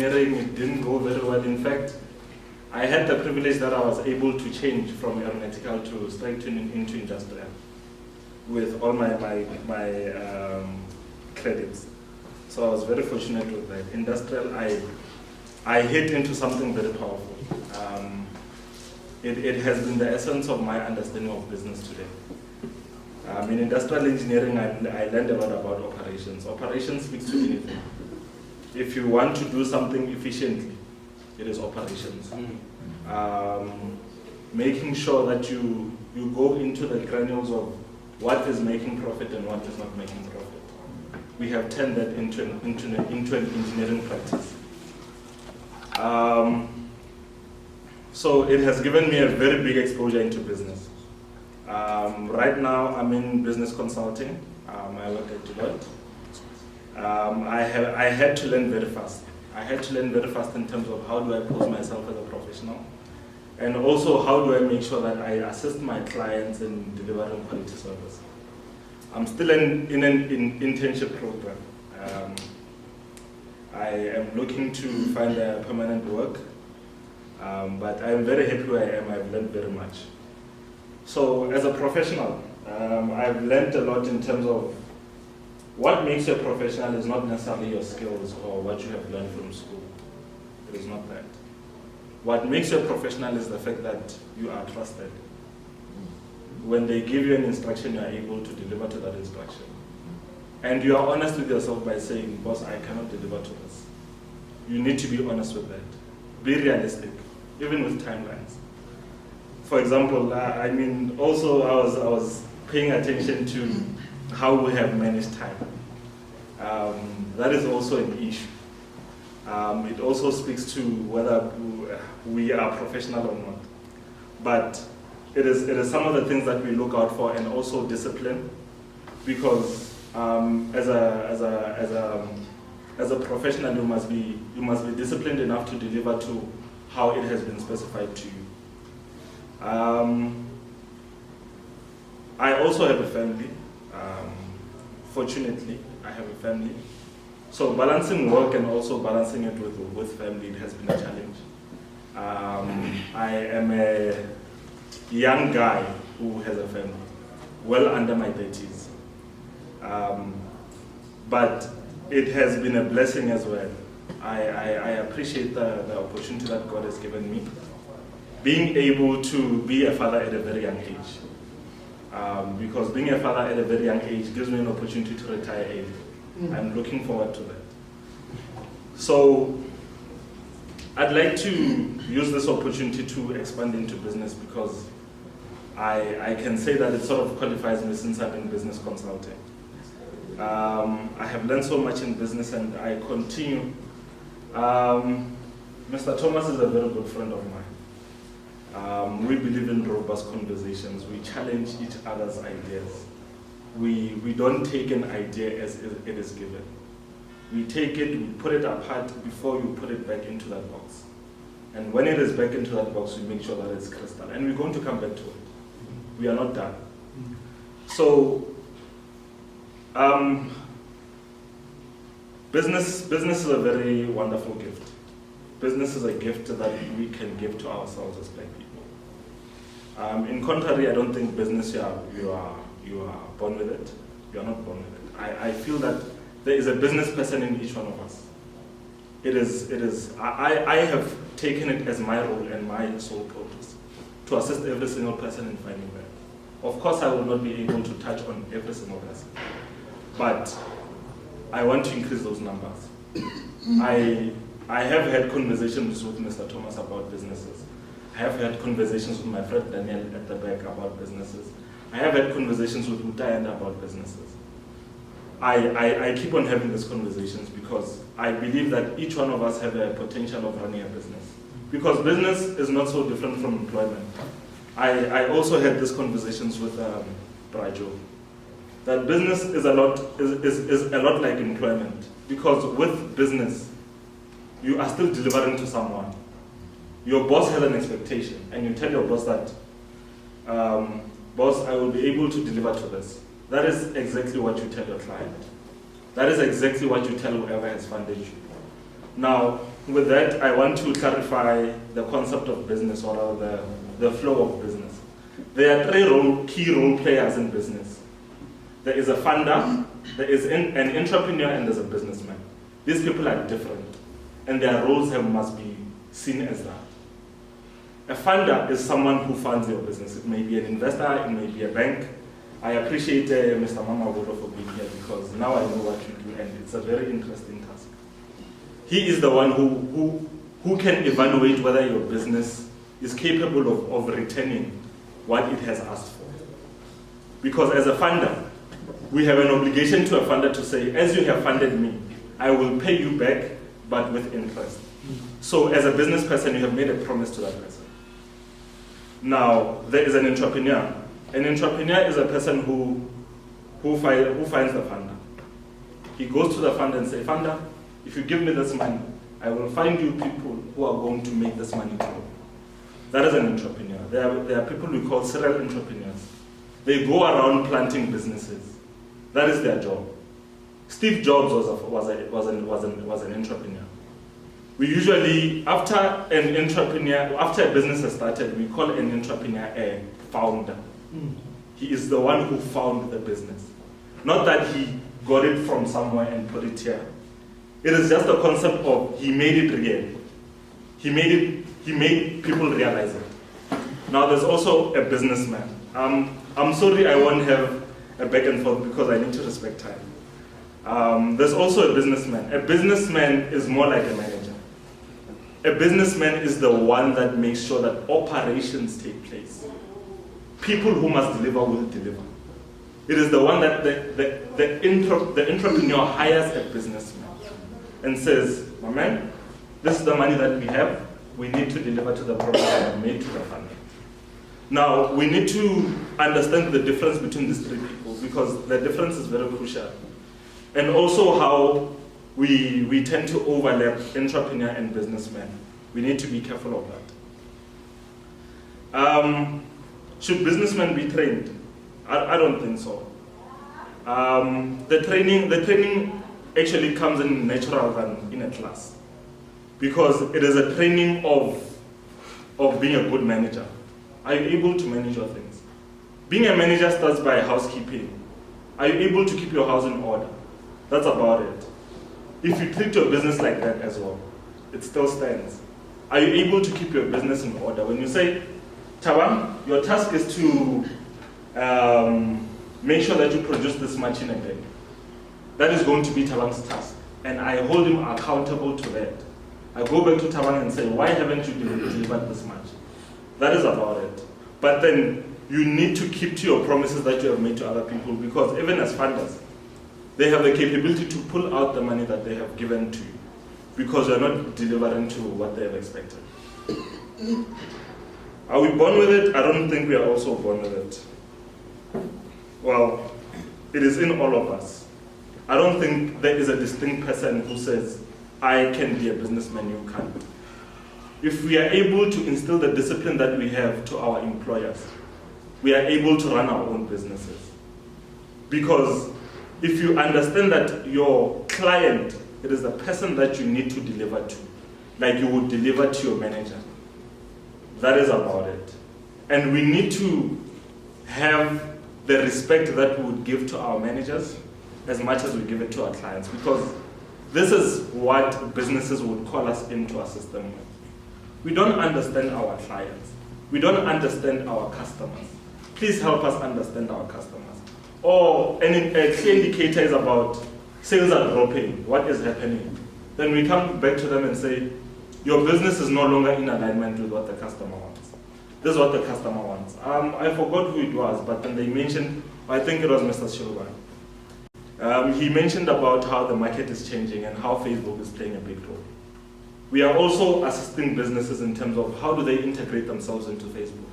engineering, it didn't go very well. In fact, I had the privilege that I was able to change from aeronautical to straight into industrial with all my credits. So I was very fortunate with that. Industrial, I hit into something very powerful. It has been the essence of my understanding of business today. In industrial engineering, I learned a lot about operations. Operations speaks to anything. If you want to do something efficiently, it is operations. Making sure that you go into the granules of what is making profit and what is not making profit. We have turned that into an engineering practice. So it has given me a very big exposure into business. Right now, I'm in business consulting. I work at Deloitte. I had to learn very fast. I had to learn very fast in terms of how do I pose myself as a professional, and also how do I make sure that I assist my clients in delivering quality service. I'm still in an internship program. I am looking to find a permanent work, but I'm very happy where I am. I've learned very much. So as a professional, I've learned a lot in terms of what makes you a professional is not necessarily your skills or what you have learned from school. It is not that. What makes you a professional is the fact that you are trusted. When they give you an instruction, you are able to deliver to that instruction. And you are honest with yourself by saying, boss, I cannot deliver to this. You need to be honest with that. Be realistic, even with timelines. For example, also I was paying attention to how we have managed time. That is also an issue. It also speaks to whether we are professional or not. But it is some of the things that we look out for, and also discipline, because as a professional, you must be disciplined enough to deliver to how it has been specified to you. I also have a family. Fortunately, I have a family. So balancing work and also balancing it with family, it has been a challenge. I am a young guy who has a family, well under my 30s. But it has been a blessing as well. I appreciate the opportunity that God has given me. Being able to be a father at a very young age. Because being a father at a very young age gives me an opportunity to retire early. I'm looking forward to that. So I'd like to use this opportunity to expand into business, because I can say that it sort of qualifies me since I've been business consulting. I have learned so much in business, and I continue. Mr. Thomas is a very good friend of mine. We believe in robust conversations. We challenge each other's ideas. We don't take an idea as it is given. We take it, we put it apart before you put it back into that box. And when it is back into that box, we make sure that it's crystal. And we're going to come back to it. We are not done. So, business is a very wonderful gift. Business is a gift that we can give to ourselves as Black people. In contrary, I don't think business you are born with it. You are not born with it. I feel that there is a business person in each one of us. I have taken it as my role and my sole purpose to assist every single person in finding that. Of course, I will not be able to touch on every single person, but I want to increase those numbers. I have had conversations with Mr. Thomas about businesses. I have had conversations with my friend Daniel at the back about businesses. I have had conversations with Utayanda about businesses. I keep on having these conversations because I believe that each one of us have a potential of running a business. Because business is not so different from employment. I also had these conversations with Brajo. That business is a lot like employment. Because with business, you are still delivering to someone. Your boss has an expectation, and you tell your boss that, boss, I will be able to deliver to this. That is exactly what you tell your client. That is exactly what you tell whoever has funded you. Now, with that, I want to clarify the concept of business, or the flow of business. There are three key role players in business. There is a funder, there is an entrepreneur, and there's a businessman. These people are different, and their roles must be seen as that. A funder is someone who funds your business. It may be an investor, it may be a bank. I appreciate Mr. Mamagodo for being here, because now I know what you do, and it's a very interesting task. He is the one who can evaluate whether your business is capable of returning what it has asked for. Because as a funder, we have an obligation to a funder to say, as you have funded me, I will pay you back, but with interest. So as a business person, you have made a promise to that person. Now, there is an entrepreneur. An entrepreneur is a person who finds the funder. He goes to the funder and says, funder, if you give me this money, I will find you people who are going to make this money grow. That is an entrepreneur. There are people we call serial entrepreneurs. They go around planting businesses. That is their job. Steve Jobs was an entrepreneur. We usually, after a business has started, we call an entrepreneur a founder. He is the one who founded the business. Not that he got it from somewhere and put it here. It is just a concept of he made it real. He made people realize it. Now there's also a businessman. I'm sorry I won't have a back and forth because I need to respect time. There's also a businessman. A businessman is more like a manager. A businessman is the one that makes sure that operations take place. People who must deliver will deliver. It is the one that the entrepreneur hires a businessman and says, my man, this is the money that we have. We need to deliver to the promise that we made to the funder. Now, we need to understand the difference between these three people, because the difference is very crucial. And also how we tend to overlap entrepreneur and businessman. We need to be careful of that. Should businessmen be trained? I don't think so. The training actually comes in natural than in a class, because it is a training of being a good manager. Are you able to manage your things? Being a manager starts by housekeeping. Are you able to keep your house in order? That's about it. If you treat your business like that as well, it still stands. Are you able to keep your business in order? When you say, Thabang, your task is to make sure that you produce this much in a day. That is going to be Thabang's task. And I hold him accountable to that. I go back to Thabang and say, why haven't you delivered this much? That is about it. But then you need to keep to your promises that you have made to other people, because even as funders, they have the capability to pull out the money that they have given to you, because you're not delivering to what they have expected. Are we born with it? I don't think we are also born with it. Well, it is in all of us. I don't think there is a distinct person who says, I can be a businessman, you can't. If we are able to instill the discipline that we have to our employers, we are able to run our own businesses. Because if you understand that your client, it is the person that you need to deliver to, like you would deliver to your manager, that is about it. And we need to have the respect that we would give to our managers as much as we give it to our clients, because this is what businesses would call us into our system with. We don't understand our clients. We don't understand our customers. Please help us understand our customers. Or a clear indicator is about sales are dropping, what is happening? Then we come back to them and say, your business is no longer in alignment with what the customer wants. This is what the customer wants. I forgot who it was, but then they mentioned, I think it was Mr. Shilwan. He mentioned about how the market is changing and how Facebook is playing a big role. We are also assisting businesses in terms of how do they integrate themselves into Facebook?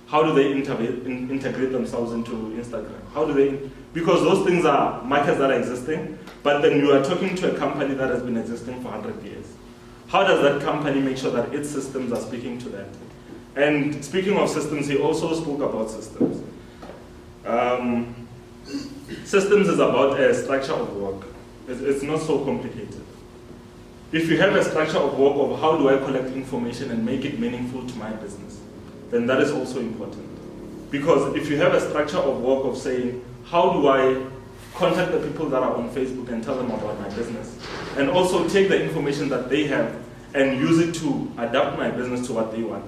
How do they integrate themselves into Instagram? How do they, because those things are markets that are existing, but then you are talking to a company that has been existing for 100 years. How does that company make sure that its systems are speaking to that? And speaking of systems, he also spoke about systems. Systems is about a structure of work. It's not so complicated. if you have a structure of work of how do I collect information and make it meaningful to my business, then that is also important. Because if you have a structure of work of saying, how do I contact the people that are on Facebook and tell them about my business, and also take the information that they have and use it to adapt my business to what they want,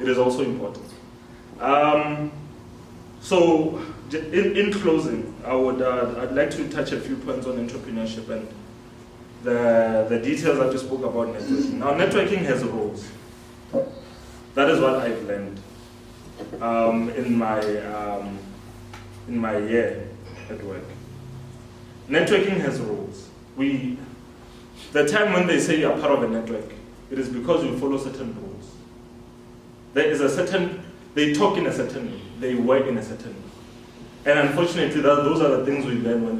it is also important. So in closing, I'd like to touch a few points on entrepreneurship and the details that you spoke about networking. Now, networking has roles. That is what I've learned in my year at work. Networking has roles. The time when they say you are part of a network, it is because you follow certain rules. There is they talk in a certain way, they work in a certain way. And unfortunately, those are the things we learn when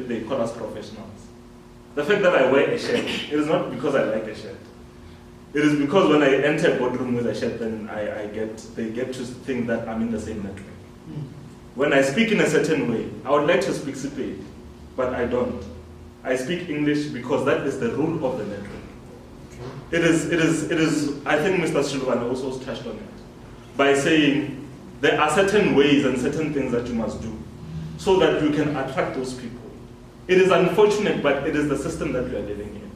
they call us professionals. The fact that I wear a shirt, it is not because I like a shirt. It is because when I enter a boardroom with a shirt, then they get to think that I'm in the same network. When I speak in a certain way, I would like to speak Sepedi, but I don't. I speak English because that is the rule of the network. It is. I think Mr. Shilwan also touched on it by saying there are certain ways and certain things that you must do so that you can attract those people. It is unfortunate, but it is the system that we are living in.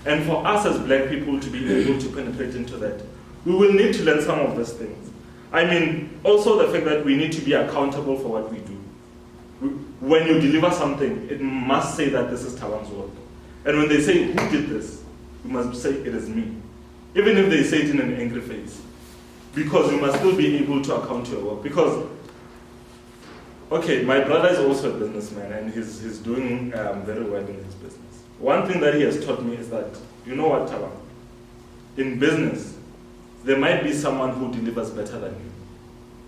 And for us as black people to be able to penetrate into that, we will need to learn some of these things. I mean, also the fact that we need to be accountable for what we do. When you deliver something, it must say that this is Thabang's work. And when they say, who did this? You must say, it is me. Even if they say it in an angry face. Because you must still be able to account your work. Because, okay, my brother is also a businessman and he's doing very well in his business. One thing that he has taught me is that, you know what, Thabang? In business, there might be someone who delivers better than you.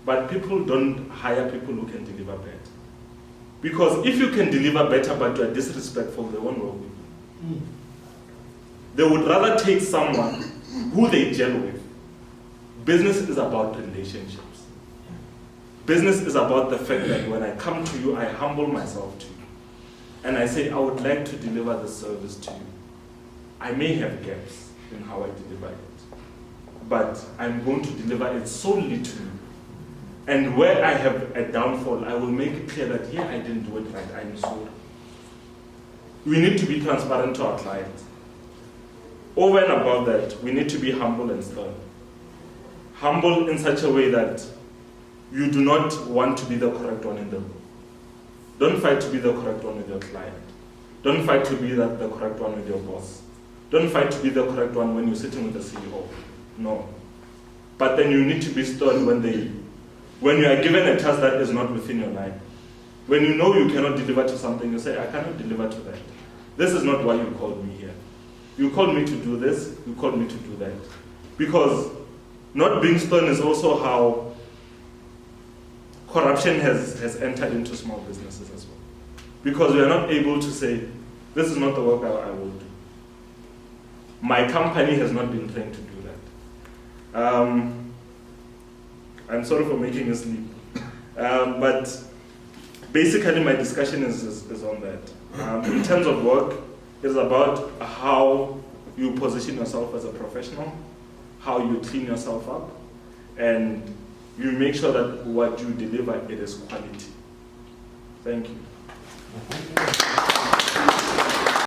But people don't hire people who can deliver better. Because if you can deliver better but you are disrespectful, they won't work with you. They would rather take someone who they gel with. Business is about relationships. Business is about the fact that when I come to you, I humble myself to you. And I say, I would like to deliver the service to you. I may have gaps in how I deliver it. But I'm going to deliver it solely to you. And where I have a downfall, I will make it clear that, yeah, I didn't do it right, I'm sorry. We need to be transparent to our clients. Over and above that, we need to be humble and stern. Humble in such a way that you do not want to be the correct one in the room. Don't fight to be the correct one with your client. Don't fight to be the correct one with your boss. Don't fight to be the correct one when you're sitting with the CEO. No. But then you need to be stern when you are given a task that is not within your line. When you know you cannot deliver to something, you say, I cannot deliver to that. This is not why you called me here. You called me to do this, you called me to do that. Because not being stern is also how corruption has entered into small businesses as well. Because we are not able to say, this is not the work I will do. My company has not been trained to do that. I'm sorry for making you sleep. But basically my discussion is on that. In terms of work, it's about how you position yourself as a professional, how you clean yourself up, and you make sure that what you deliver, it is quality. Thank you.